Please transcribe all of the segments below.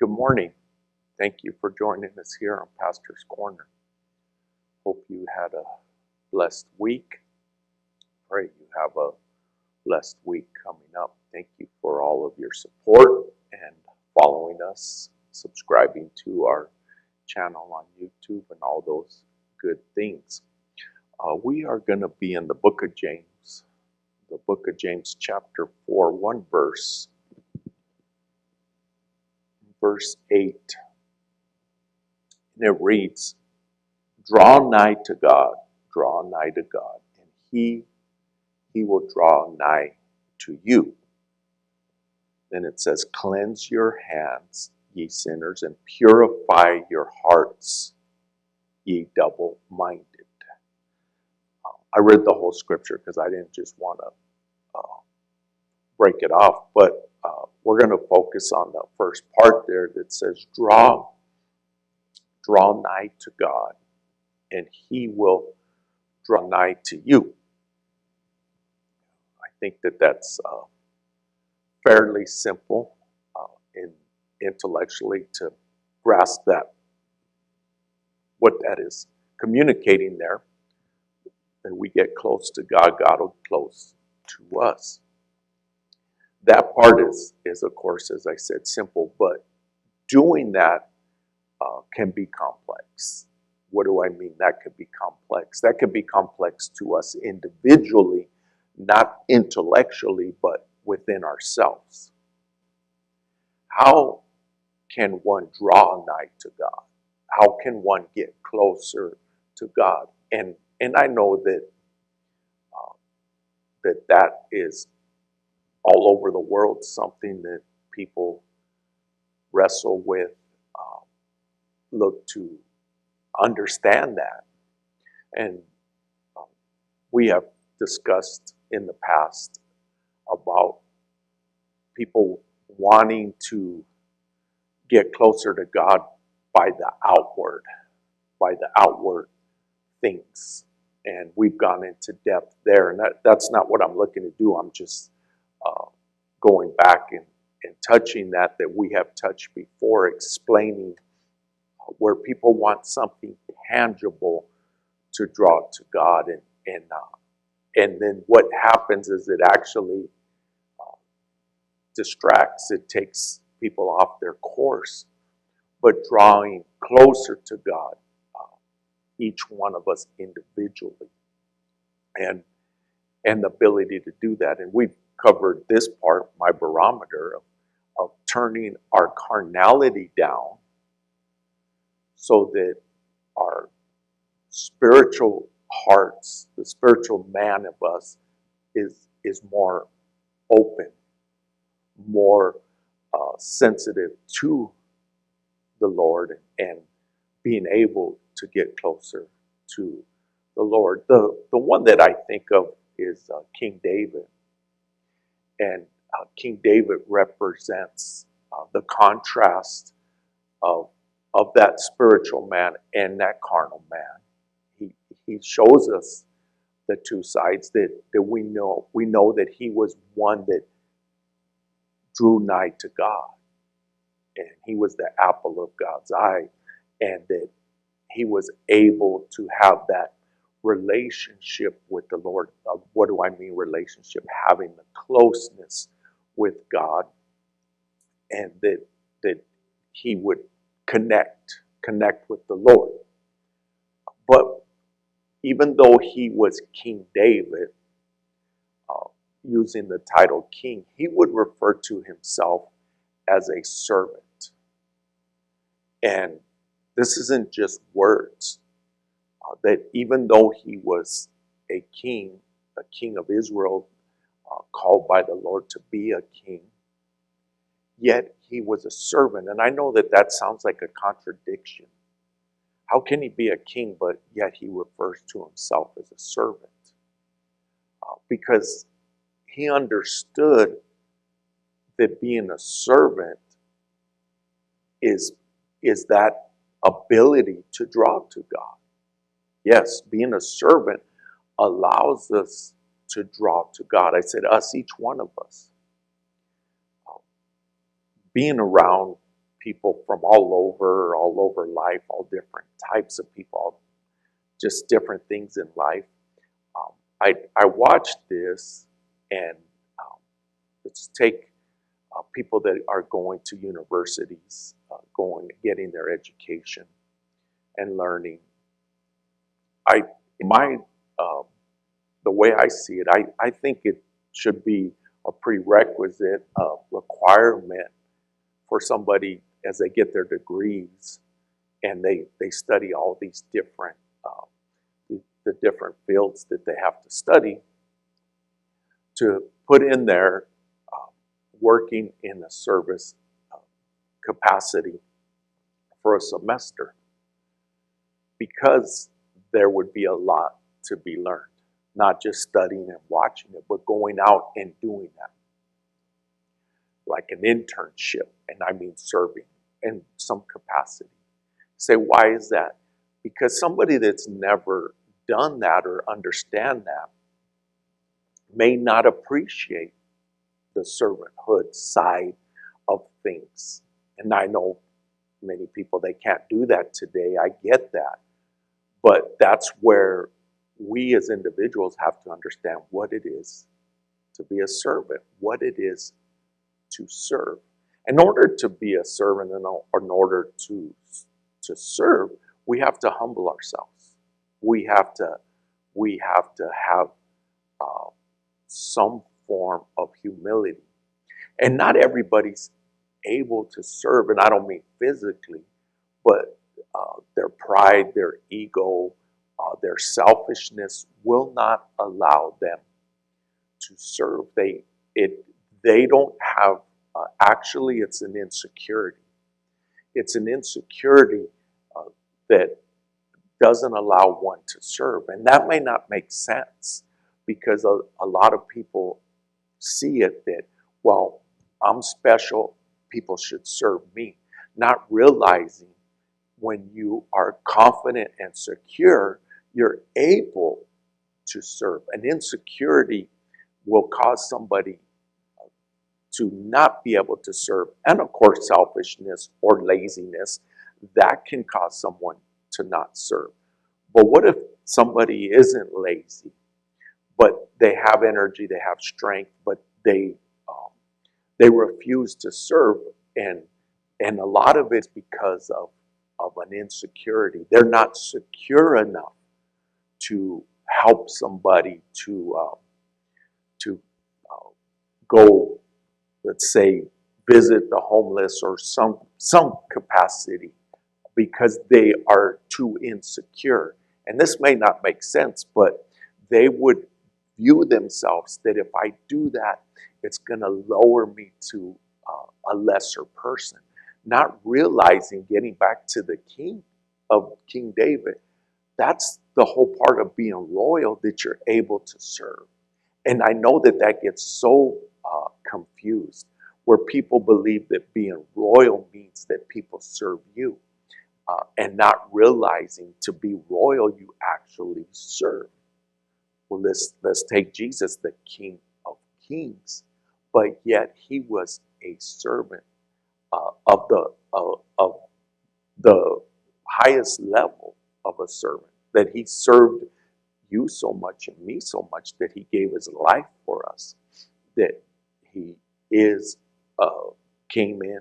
Good morning. Thank you for joining us here on Pastor's Corner. Hope you had a blessed week. Pray you have a blessed week coming up. Thank you for all of your support and following us, subscribing to our channel on YouTube and all those good things. We are going to be in the book of James, chapter 4, one verse 8. And it reads, draw nigh to God, and He will draw nigh to you. Then it says, cleanse your hands, ye sinners, and purify your hearts, ye double-minded. I read the whole scripture because I didn't just want to break it off, but we're going to focus on the first part there that says, draw nigh to God, and He will draw nigh to you. I think that's fairly simple intellectually to grasp that, what that is communicating there. That we get close to God, God will get close to us. That part is of course, as I said, simple, but doing that can be complex. What do I mean that could be complex? That could be complex to us individually, not intellectually, but within ourselves. How can one draw nigh to God? How can one get closer to God? And I know that that is all over the world, something that people wrestle with, look to understand that. And we have discussed in the past about people wanting to get closer to God by the outward things. And we've gone into depth there, and that's not what I'm looking to do. I'm just going back and touching that we have touched before, explaining where people want something tangible to draw to God, and then what happens is it actually distracts. It takes people off their course. But drawing closer to God, each one of us individually, and the ability to do that. And we've covered this part, my barometer, of turning our carnality down so that our spiritual hearts, the spiritual man of us, is more open, more sensitive to the Lord, and being able to get closer to the Lord. The one that I think of is King David. And King David represents the contrast of that spiritual man and that carnal man. He shows us the two sides that we know. We know that he was one that drew nigh to God, and he was the apple of God's eye, and that he was able to have that relationship with the Lord. What do I mean relationship? Having the closeness with God, and that he would connect with the Lord. But even though he was King David, using the title king, he would refer to himself as a servant. And this isn't just words. That even though he was a king of Israel, called by the Lord to be a king, yet he was a servant. And I know that sounds like a contradiction. How can he be a king, but yet he refers to himself as a servant? Because he understood that being a servant is that ability to draw to God. Yes, being a servant allows us to draw to God. I said us, each one of us. Being around people from all over life, all different types of people, just different things in life. I watched this, and let's take people that are going to universities, getting their education and learning. I my The way I see it, I think it should be a prerequisite requirement for somebody as they get their degrees and they study all these different the different fields that they have to study, to put in there working in a service capacity for a semester, because there would be a lot to be learned. Not just studying and watching it, but going out and doing that. Like an internship, and I mean serving in some capacity. Say, why is that? Because somebody that's never done that or understand that may not appreciate the servanthood side of things. And I know many people, they can't do that today. I get that. But that's where we as individuals have to understand what it is to be a servant, what it is to serve. In order to be a servant and in order to serve, we have to humble ourselves. We have to have some form of humility. And not everybody's able to serve, and I don't mean physically, but their pride, their ego, their selfishness will not allow them to serve. They don't have, actually it's an insecurity. It's an insecurity that doesn't allow one to serve. And that may not make sense, because a lot of people see it that, well, I'm special, people should serve me. Not realizing when you are confident and secure, you're able to serve. An insecurity will cause somebody to not be able to serve. And of course, selfishness or laziness, that can cause someone to not serve. But what if somebody isn't lazy, but they have energy, they have strength, but they refuse to serve, and a lot of it's because of an insecurity. They're not secure enough to help somebody to go, let's say, visit the homeless or some capacity, because they are too insecure. And this may not make sense, but they would view themselves that if I do that, it's going to lower me to a lesser person. Not realizing, getting back to the king of King David, that's the whole part of being royal, that you're able to serve. And I know that gets so confused, where people believe that being royal means that people serve you, and not realizing to be royal, you actually serve. Well, let's take Jesus, the King of Kings, but yet he was a servant of the highest level of a servant, that he served you so much and me so much that he gave his life for us, that he came in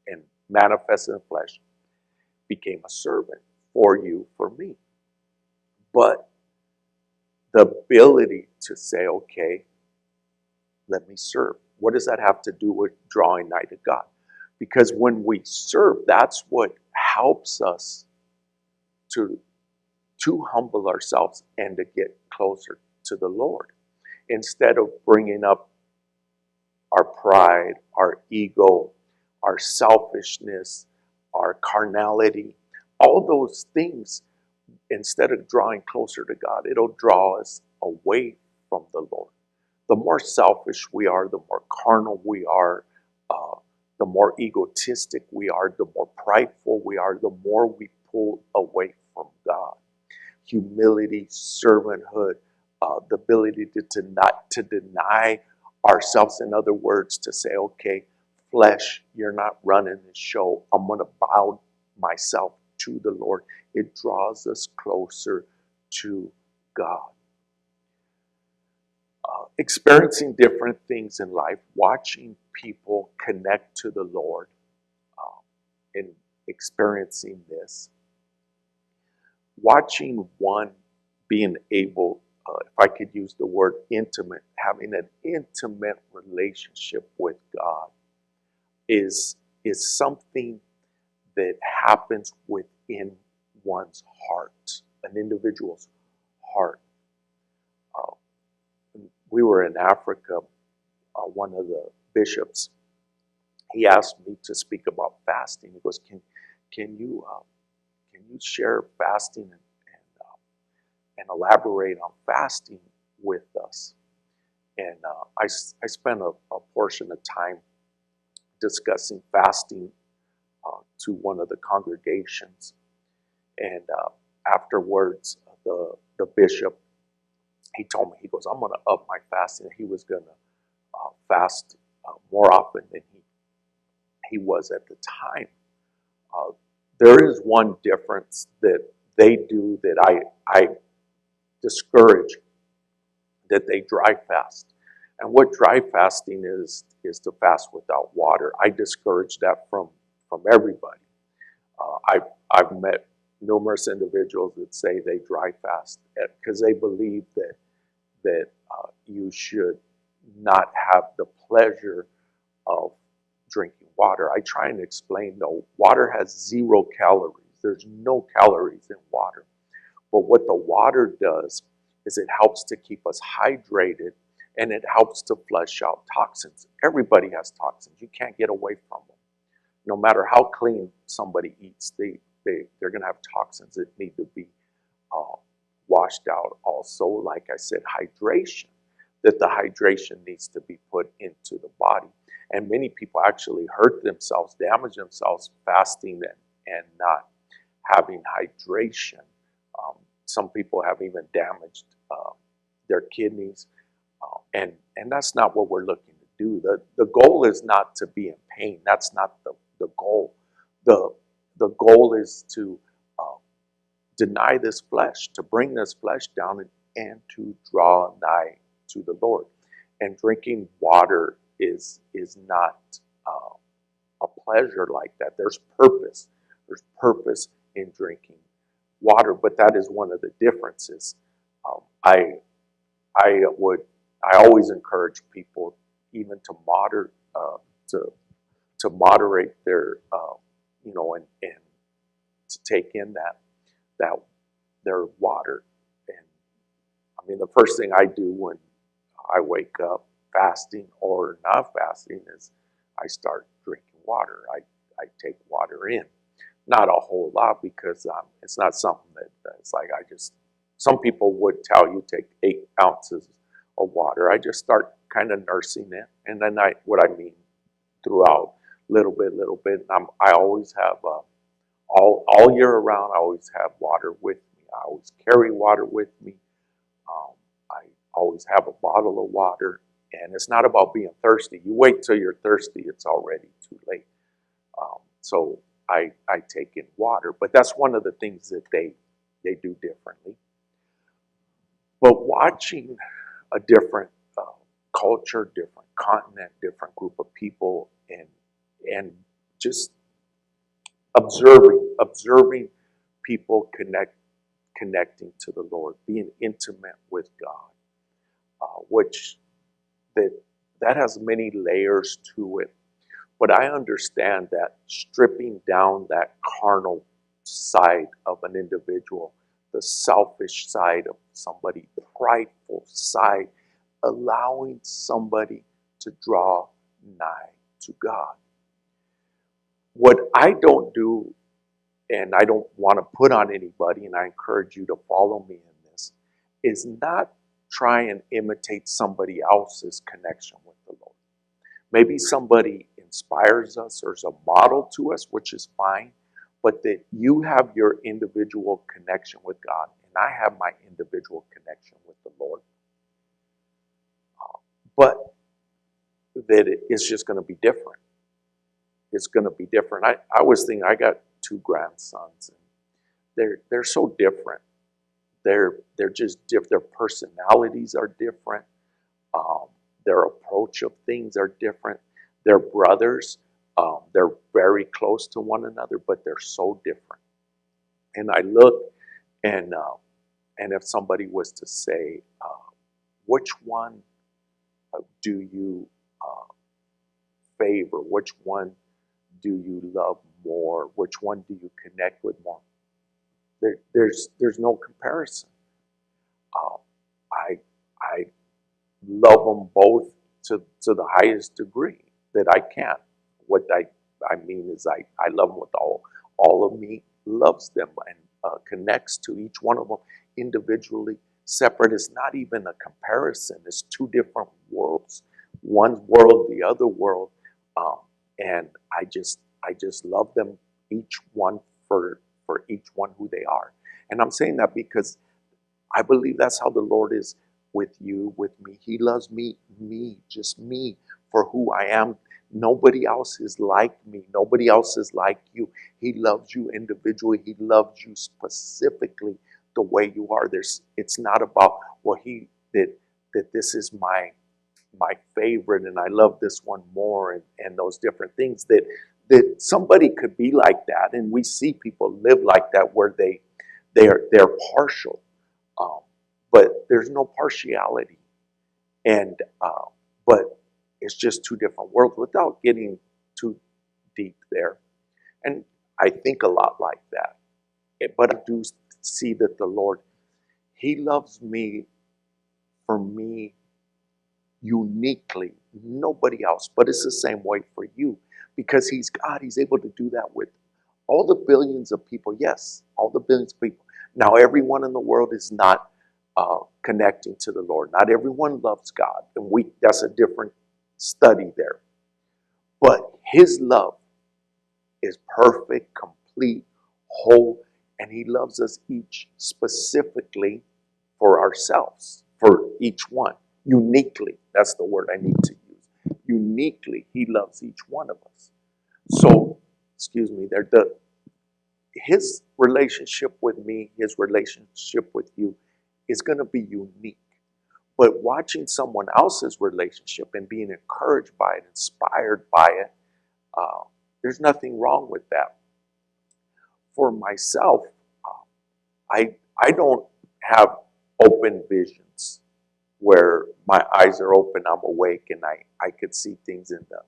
and manifested in flesh, became a servant for you, for me. But the ability to say, okay, let me serve. What does that have to do with drawing nigh to God? Because when we serve, that's what helps us to humble ourselves and to get closer to the Lord. Instead of bringing up our pride, our ego, our selfishness, our carnality, all those things, instead of drawing closer to God, it'll draw us away from the Lord. The more selfish we are, the more carnal we are, the more egotistic we are, the more prideful we are, the more we pull away from God. Humility, servanthood, the ability to deny ourselves, in other words, to say, okay, flesh. You're not running the show. I'm going to bow myself to the Lord. It draws us closer to God. Experiencing different things in life, watching people connect to the Lord, and experiencing this. Watching one being able, if I could use the word intimate, having an intimate relationship with God is something that happens within one's heart, an individual's heart. We were in Africa. One of the bishops, he asked me to speak about fasting. He goes, "Can you share fasting and elaborate on fasting with us?" And I spent a portion of time discussing fasting to one of the congregations, and afterwards, the bishop, he told me, he goes, "I'm going to up my fasting." He was going to fast more often than he was at the time. There is one difference that they do that I discourage, that they dry fast. And what dry fasting is to fast without water. I discourage that from everybody. I've met numerous individuals that say they dry fast because they believe that you should not have the pleasure of drinking water. I try and explain, though, water has 0 calories. There's no calories in water. But what the water does is it helps to keep us hydrated, and it helps to flush out toxins. Everybody has toxins. You can't get away from them. No matter how clean somebody eats, they're going to have toxins that need to be washed out. Also, like I said, hydration, that the hydration needs to be put into the body. And many people actually hurt themselves, damage themselves fasting and not having hydration. Some people have even damaged their kidneys, and that's not what we're looking to do. The goal is not to be in pain. That's not the goal. The goal is to deny this flesh, to bring this flesh down and to draw nigh to the Lord. And drinking water is not a pleasure like that. There's purpose. There's purpose in drinking water, but that is one of the differences. I always encourage people even to moderate their and to take in that their water. And I mean, the first thing I do when I wake up, fasting or not fasting, is I start drinking water. I take water in. Not a whole lot, because it's not something that's like some people would tell you take 8 ounces of water. I just start kind of nursing it. And then what I mean throughout, little bit. I always have, all year around, I always have water with me. I always carry water with me. I always have a bottle of water. And it's not about being thirsty. You wait till you're thirsty, it's already too late. So I take in water. But that's one of the things that they do differently. But watching a different culture, different continent, different group of people, and just observing people connecting to the Lord, being intimate with God, which that has many layers to it. But I understand that stripping down that carnal side of an individual, the selfish side of somebody, the prideful side, allowing somebody to draw nigh to God. What I don't do, and I don't want to put on anybody, and I encourage you to follow me in this, is not try and imitate somebody else's connection with the Lord. Maybe somebody inspires us or is a model to us, which is fine, but that you have your individual connection with God, and I have my individual connection with the Lord. But that it's just going to be different. it's going to be different. I was thinking, I got 2 grandsons, and they're so different. They're just different. Their personalities are different. Um, their approach of things are different. They're brothers. They're very close to one another, but they're so different. And I look, and if somebody was to say, which one do you favor? Which one do you love more? Which one do you connect with more? There's no comparison. Uh, I I love them both to the highest degree that I can. What I mean is I love them with all of me loves them and connects to each one of them individually, separate. It's not even a comparison. It's 2 different worlds. One world, the other world, um, and I just love them each one for each one who they are. And I'm saying that because I believe that's how the Lord is with you, with me. He loves me, just me, for who I am. Nobody else is like me. Nobody else is like you. He loves you individually. He loves you specifically the way you are. It's not about, well, that this is my favorite and I love this one more, and those different things that somebody could be like that. And we see people live like that where they're partial. Um, but there's no partiality. And but it's just 2 different worlds without getting too deep there. And I think a lot like that. But I do see that the Lord, He loves me for me uniquely, nobody else. But it's the same way for you because He's God. He's able to do that with all the billions of people. Yes, all the billions of people. Now, everyone in the world is not connecting to the Lord. Not everyone loves God, and that's a different study there. But His love is perfect, complete, whole, and He loves us each specifically for ourselves, for each one, uniquely. That's the word I need to use. Uniquely, He loves each one of us. So, excuse me, His relationship with me, His relationship with you is going to be unique. But watching someone else's relationship and being encouraged by it, inspired by it, there's nothing wrong with that. For myself, I don't have open visions where my eyes are open, I'm awake, and I could see things in the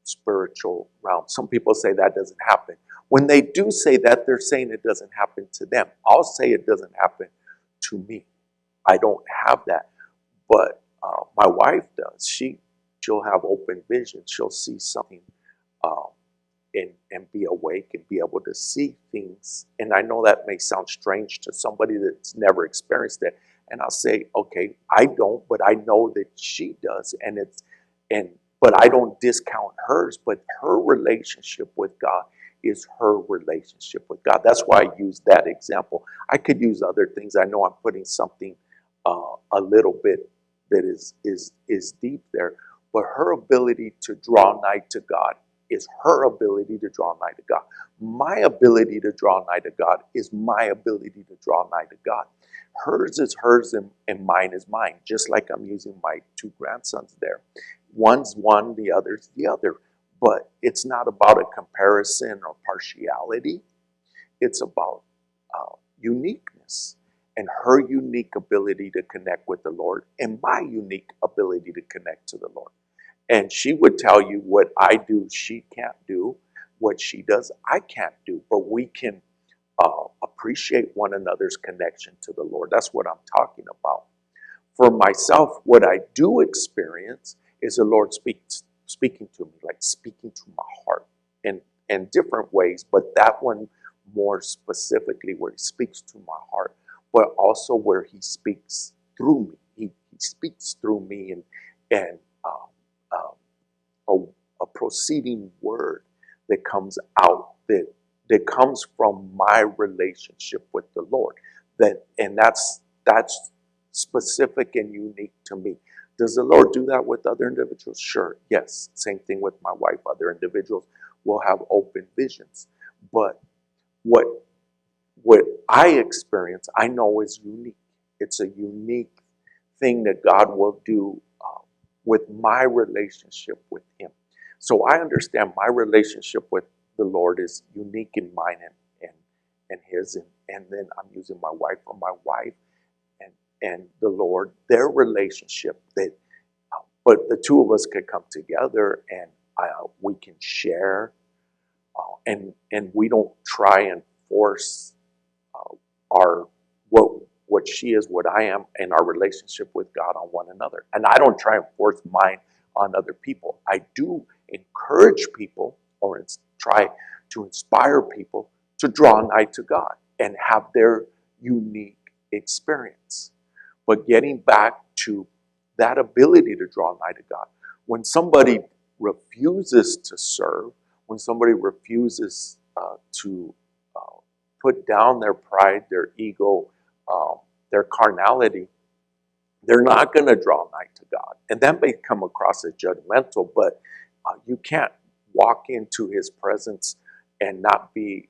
spiritual realm. Some people say that doesn't happen. When they do say that, they're saying it doesn't happen to them. I'll say it doesn't happen to me. I don't have that. But my wife does. She'll have open vision. She'll see something and be awake and be able to see things. And I know that may sound strange to somebody that's never experienced it. And I'll say, okay, I don't, but I know that she does. But I don't discount hers, but her relationship with God is her relationship with God. That's why I use that example. I could use other things. I know I'm putting something a little bit that is deep there, but her ability to draw nigh to God is her ability to draw nigh to God. My ability to draw nigh to God is my ability to draw nigh to God. Hers is hers and mine is mine, just like I'm using my 2 grandsons there. One's one, the other's the other. But it's not about a comparison or partiality. It's about uniqueness and her unique ability to connect with the Lord and my unique ability to connect to the Lord. And she would tell you what I do, she can't do. What she does, I can't do. But we can appreciate one another's connection to the Lord. That's what I'm talking about. For myself, what I do experience is the Lord speaking to me, like speaking to my heart in different ways, but that one more specifically where He speaks to my heart, but also where He speaks through me. He speaks through me and a proceeding word that comes out that comes from my relationship with the Lord. That's specific and unique to me. Does the Lord do that with other individuals? Sure, yes. Same thing with my wife. Other individuals will have open visions. But what I experience, I know is unique. It's a unique thing that God will do with my relationship with Him. So I understand my relationship with the Lord is unique in mine and His, and then I'm using my wife for my wife and the Lord, their relationship. That, but the two of us could come together and we can share, and we don't try and force our what she is, what I am, and our relationship with God on one another. And I don't try and force mine on other people. I do encourage people or try to inspire people to draw nigh to God and have their unique experience. But getting back to that ability to draw nigh to God, when somebody refuses to serve, when somebody refuses to put down their pride, their ego, their carnality, they're not going to draw nigh to God. And that may come across as judgmental, but you can't walk into His presence and not be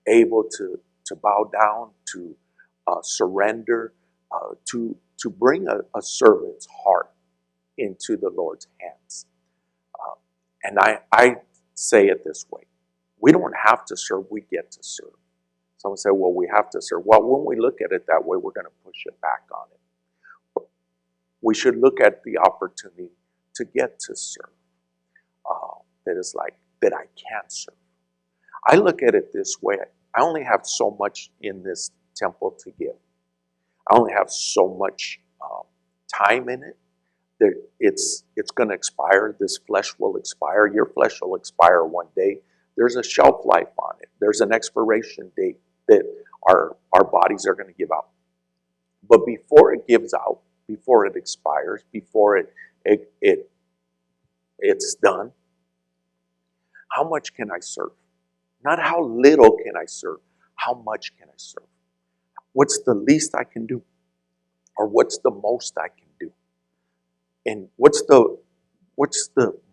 able to bow down, to surrender, to bring a servant's heart into the Lord's hands. And I say it this way: we don't have to serve, we get to serve. Someone say, well, we have to serve. Well, when we look at it that way, we're going to push it back on it. We should look at the opportunity to get to serve. That is like, that I can serve. I look at it this way: I only have so much in this temple to give. I only have so much time in it. That it's going to expire. This flesh will expire. Your flesh will expire one day. There's a shelf life on it. There's an expiration date that our bodies are going to give out. But before it gives out, before it expires, before it's done, how much can I serve? Not how little can I serve, how much can I serve? What's the least I can do? Or what's the most I can do? And what's the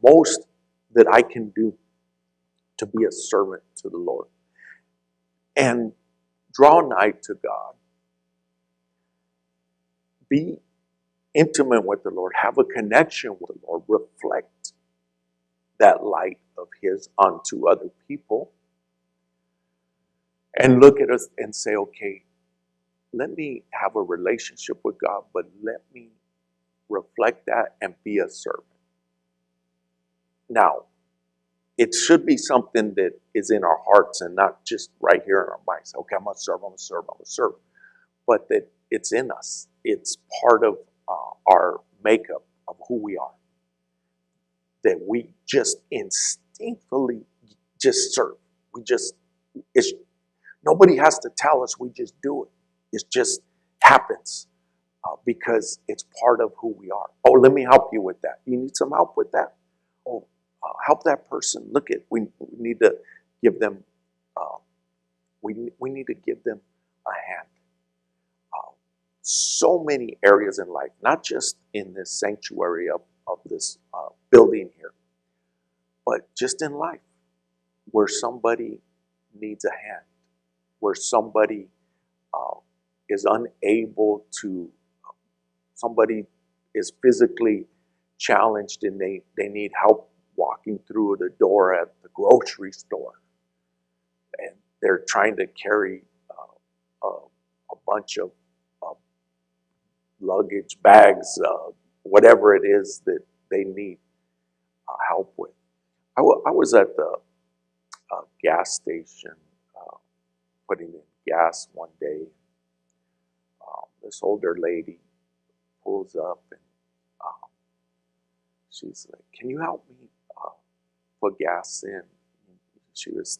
most that I can do to be a servant to the Lord? And draw nigh to God. Be intimate with the Lord. Have a connection with the Lord. Reflect that light of His onto other people. And look at us and say, okay, let me have a relationship with God, but let me reflect that and be a servant. Now, it should be something that is in our hearts and not just right here in our minds. Okay, I'm going to serve, I'm going to serve, I'm going to serve. But that it's in us. It's part of our makeup of who we are. That we just instinctively just serve. Nobody has to tell us, we just do it. It just happens because it's part of who we are. Oh, let me help you with that. You need some help with that? Oh, help that person. Look, we need to give them. We need to give them a hand. So many areas in life, not just in this sanctuary of this building here, but just in life, where somebody needs a hand, where somebody is unable to, somebody is physically challenged and they need help walking through the door at the grocery store. And they're trying to carry a bunch of luggage, bags, whatever it is that they need help with. I was at the gas station putting in gas one day. This older lady pulls up and she's like, "Can you help me put gas in?" She was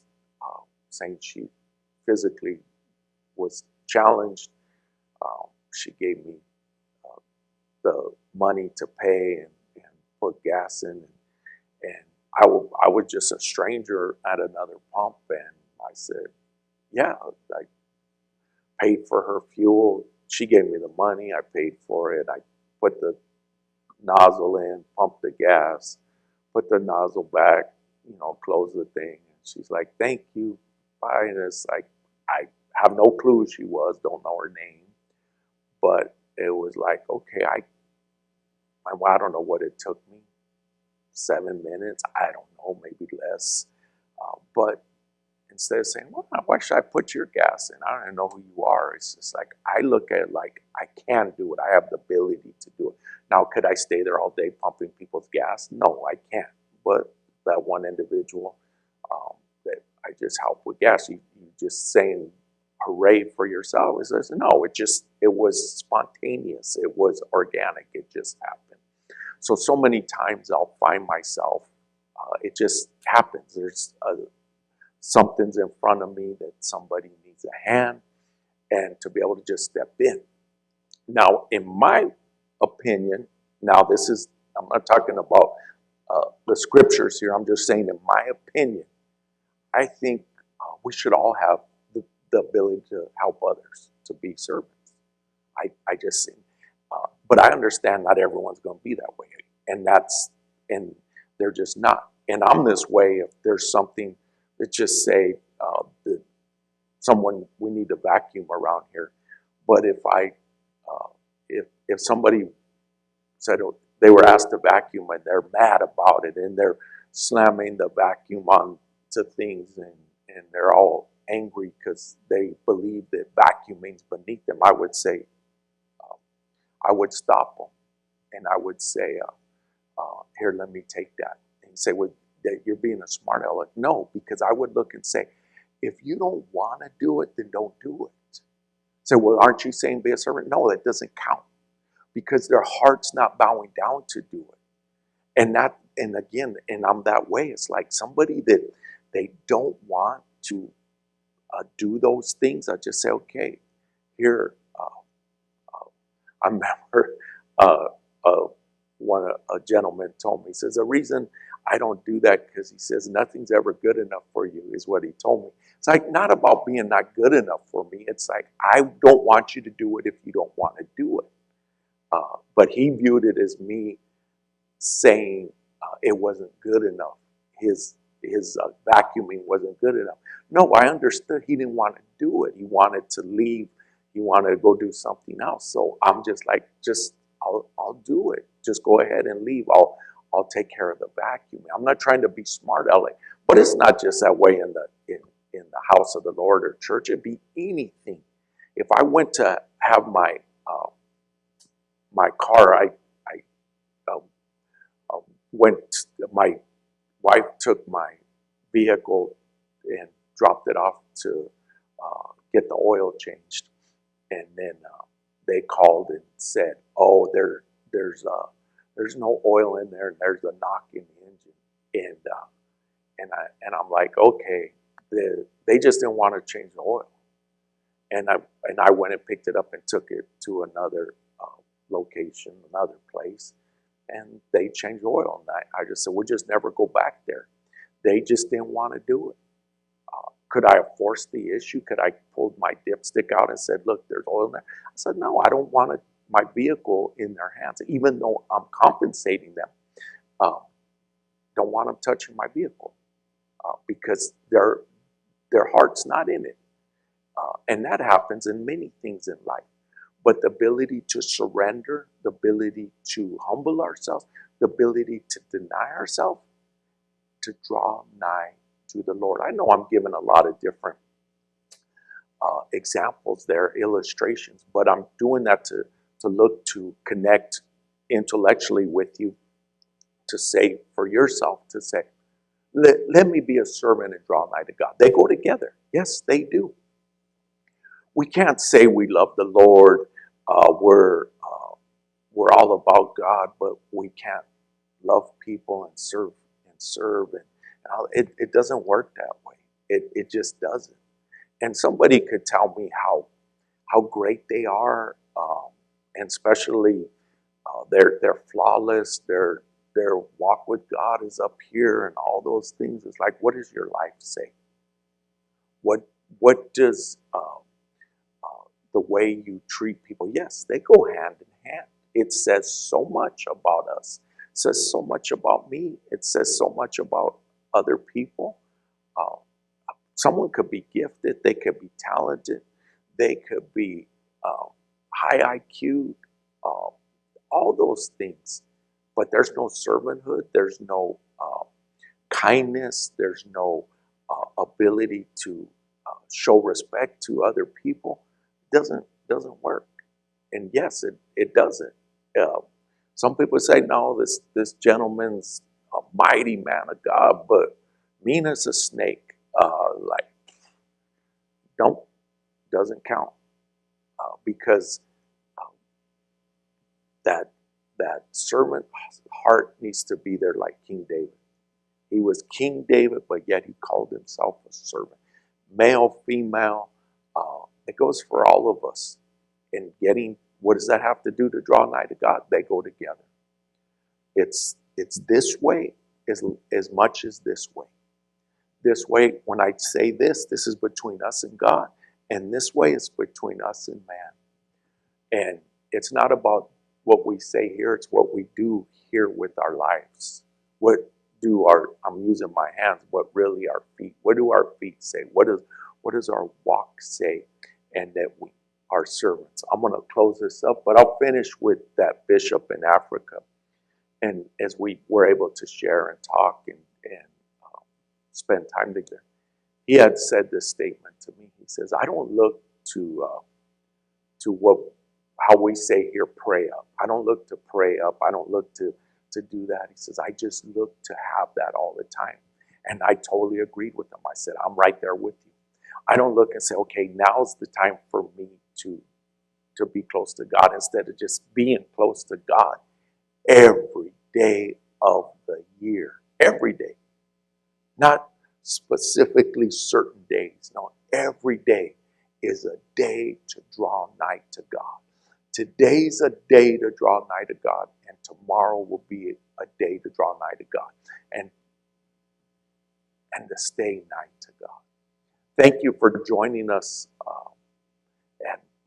saying she physically was challenged. She gave me the money to pay and put gas in, and I was just a stranger at another pump, and I said, "Yeah," I paid for her fuel. She gave me the money. I paid for it. I put the nozzle in, pump the gas, put the nozzle back, close the thing. And she's like, thank you, bye. And it's like, I have no clue who she was, don't know her name. But it was like, okay, I don't know what it took me, 7 minutes, I don't know, maybe less. But instead of saying, well, why should I put your gas in? I don't even know who you are. It's just like, I look at it like I can do it. I have the ability to do it. Now, could I stay there all day pumping people's gas? No, I can't. But that one individual that I just help with gas, you just saying hooray for yourself. It says, no, it was spontaneous. It was organic. It just happened. So many times I'll find myself, it just happens. There's something's in front of me that somebody needs a hand, and to be able to just step in. Now, in my opinion, I'm not talking about the scriptures here, I'm just saying in my opinion, I think we should all have the ability to help others, to be servants. I just think, but I understand not everyone's going to be that way, and they're just not. And I'm this way if there's something that just say that we need to vacuum around here. But if somebody said they were asked to vacuum and they're mad about it and they're slamming the vacuum onto things and they're all angry because they believe that vacuuming's beneath them, I would say, I would stop them and I would say, here, let me take that. And say, well, that you're being a smart aleck. No, because I would look and say, if you don't want to do it, then don't do it. Say, well, aren't you saying be a servant? No, that doesn't count because their heart's not bowing down to do it. And I'm that way. It's like somebody that they don't want to do those things. I just say, okay, here. I remember a gentleman told me, he says, the reason I don't do that because he says nothing's ever good enough for you is what he told me. It's like not about being not good enough for me. It's like I don't want you to do it if you don't want to do it. But he viewed it as me saying it wasn't good enough. His vacuuming wasn't good enough. No, I understood he didn't want to do it. He wanted to leave. He wanted to go do something else. So I'm just like, I'll do it. Just go ahead and leave. I'll take care of the vacuuming. I'm not trying to be smart aleck, but it's not just that way in the house of the Lord or church. It'd be anything. If I went to have my car, my wife took my vehicle and dropped it off to get the oil changed, and then they called and said, "Oh, there's no oil in there, and there's a knock in the engine." And I'm like, okay, they just didn't want to change the oil, and I went and picked it up and took it to another location, another place, and they changed the oil. And I just said, we'll just never go back there. They just didn't want to do it. Could I have forced the issue? Could I pulled my dipstick out and said, look, there's oil in there? I said, no, I don't want my vehicle in their hands, even though I'm compensating them. Don't want them touching my vehicle because their heart's not in it. And that happens in many things in life. But the ability to surrender, the ability to humble ourselves, the ability to deny ourselves, to draw nigh to the Lord. I know I'm giving a lot of different examples there, illustrations, but I'm doing that to look to connect intellectually with you, to say for yourself, to say, let me be a servant and draw nigh to God. They go together. Yes, they do. We can't say we love the Lord, we're all about God, but we can't love people and serve and it doesn't work that way. It just doesn't. And somebody could tell me how great they are, and especially they're flawless. Their walk with God is up here, and all those things. It's like, what does your life say? What does the way you treat people? Yes, they go hand in hand. It says so much about us. It says so much about me. It says so much about other people. Uh, Someone could be gifted. They could be talented. They could be high IQ. All those things. But there's no servanthood. There's no kindness. There's no ability to show respect to other people. Doesn't work. And yes, it doesn't. Uh, some people say, no, this gentleman's a mighty man of God, but mean as a snake. Like, don't doesn't count because um, that that servant heart needs to be there like King David. He was King David, but yet he called himself a servant. Male, female, it goes for all of us. And getting, what does that have to do to draw nigh to God? They go together. It's this way as much as this way. This way, when I say this is between us and God, and this way is between us and man. And it's not about what we say here, it's what we do here with our lives. What do I'm using my hands, but really our feet. What do our feet say? What does our walk say? And that we are servants. I'm going to close this up, but I'll finish with that bishop in Africa. And as we were able to share and talk and spend time together, he had said this statement to me. He says, I don't look to how we say here, pray up. I don't look to pray up. I don't look to do that. He says, I just look to have that all the time. And I totally agreed with him. I said, I'm right there with you. I don't look and say, okay, now's the time for me to be close to God, instead of just being close to God every day of the year. Every day. Not specifically certain days. No, every day is a day to draw nigh to God. Today's a day to draw nigh to God, and tomorrow will be a day to draw nigh to God and to stay nigh to God. Thank you for joining us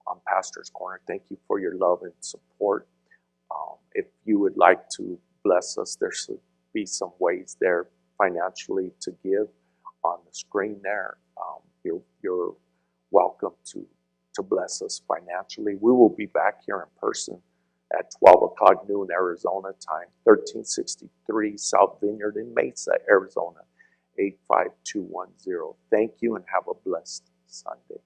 on Pastor's Corner. Thank you for your love and support. If you would like to bless us, there should be some ways there financially to give on the screen there. You're welcome to bless us financially. We will be back here in person at 12 o'clock noon Arizona time, 1363 South Vineyard in Mesa, Arizona, 85210. Thank you and have a blessed Sunday.